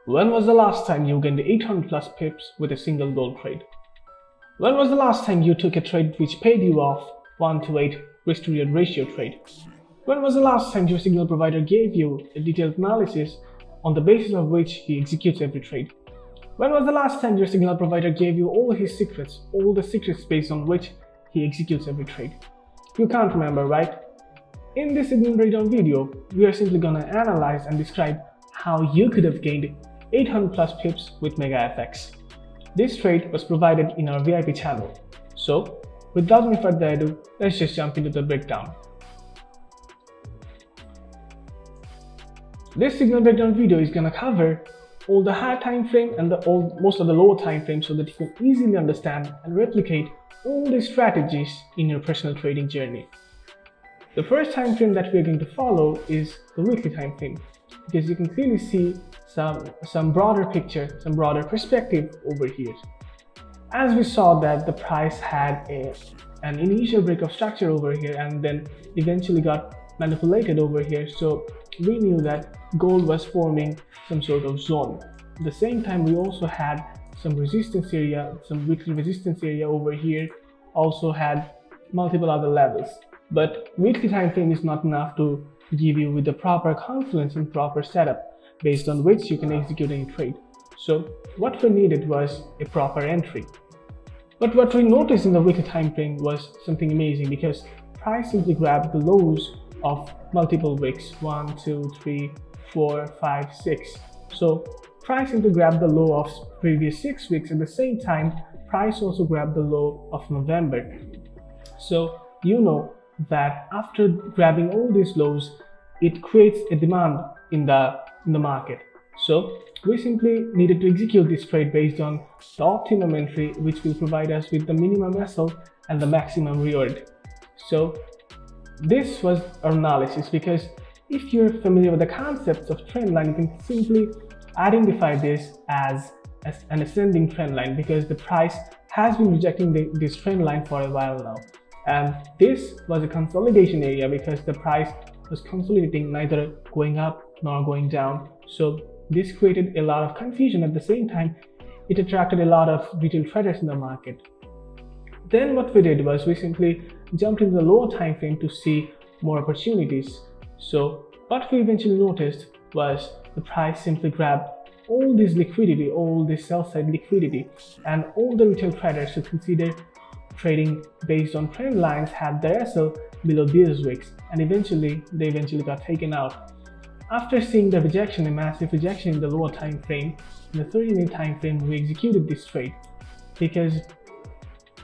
When was the last time you gained 800 plus pips with a single gold trade? When was the last time you took a trade which paid you off 1-to-8 risk-to-reward ratio trade? When was the last time your signal provider gave you a detailed analysis on the basis of which he executes every trade? When was the last time your signal provider gave you all his secrets, all the secrets based on which he executes every trade? You can't remember, right? In this signal breakdown video, we are simply gonna analyze and describe how you could have gained 800 plus pips with MegaFX. This trade was provided in our VIP channel. So, without any further ado, let's just jump into the breakdown. This signal breakdown video is gonna cover all the high time frame and most of the lower time frame so that you can easily understand and replicate all these strategies in your personal trading journey. The first time frame that we are going to follow is the weekly time frame, because you can clearly see some broader picture, some broader perspective over here. As we saw that the price had an initial break of structure over here and then eventually got manipulated over here, so we knew that gold was forming some sort of zone. At the same time, we also had some resistance area, some weekly resistance area over here, also had multiple other levels. But weekly time frame is not enough to give you with the proper confluence and proper setup based on which you can execute any trade. So what we needed was a proper entry. But what we noticed in the weekly time frame was something amazing, because price simply grabbed the lows of multiple wicks, 1, 2, 3, 4, 5, 6. So price simply grabbed the low of previous 6 weeks. At the same time, price also grabbed the low of November. So you know that after grabbing all these lows, it creates a demand in the market. So we simply needed to execute this trade based on the optimum entry, which will provide us with the minimum SL and the maximum reward. So this was our analysis, because if you're familiar with the concepts of trend line, you can simply identify this as an ascending trend line, because the price has been rejecting this trend line for a while now. And this was a consolidation area because the price was consolidating, neither going up nor going down. So this created a lot of confusion. At the same time, it attracted a lot of retail traders in the market. Then what we did was we simply jumped into the lower time frame to see more opportunities. So what we eventually noticed was the price simply grabbed all this liquidity, all this sell side liquidity, and all the retail traders who consider trading based on trend lines had their SL below these wicks, and they eventually got taken out. After seeing the rejection, a massive rejection in the lower time frame, in the 30-minute time frame, we executed this trade, because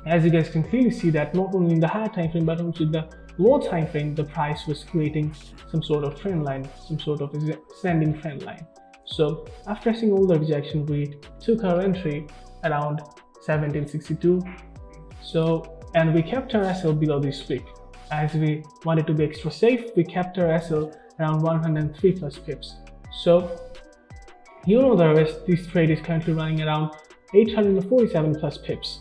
as you guys can clearly see that not only in the higher time frame but also in the lower time frame, the price was creating some sort of trend line, some sort of ascending trend line. So after seeing all the rejection, we took our entry around 1762. And we kept our SL below this wick. As we wanted to be extra safe, we kept our SL around 103 plus pips. So you know the rest. This trade is currently running around 847 plus pips.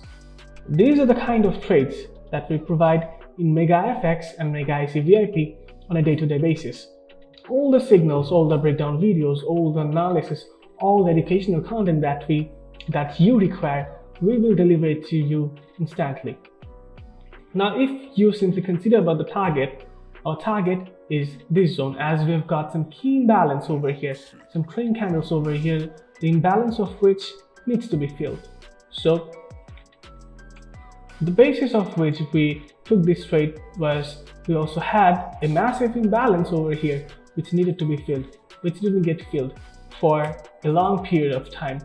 These are the kind of trades that we provide in MegaFX and 𝗦𝐼cy VIP on a day-to-day basis. All the signals, all the breakdown videos, all the analysis, all the educational content that you require, we will deliver it to you instantly. Now, if you simply consider about the target, our target is this zone, as we've got some key imbalance over here, some trend candles over here, the imbalance of which needs to be filled. So the basis of which we took this trade was we also had a massive imbalance over here which needed to be filled, which didn't get filled for a long period of time.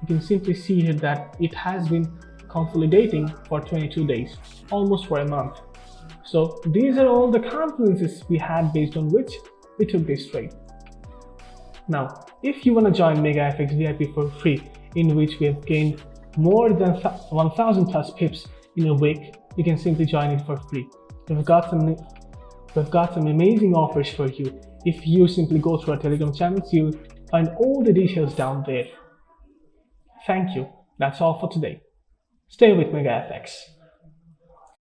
You can simply see here that it has been consolidating for 22 days, almost for a month. So these are all the confluences we had based on which we took this trade. Now, if you want to join MegaFX VIP for free, in which we have gained more than 1000 plus pips in a week, you can simply join it for free. We've got some amazing offers for you. If you simply go through our Telegram channels, you'll find all the details down there. Thank you. That's all for today. Stay with MegaFX.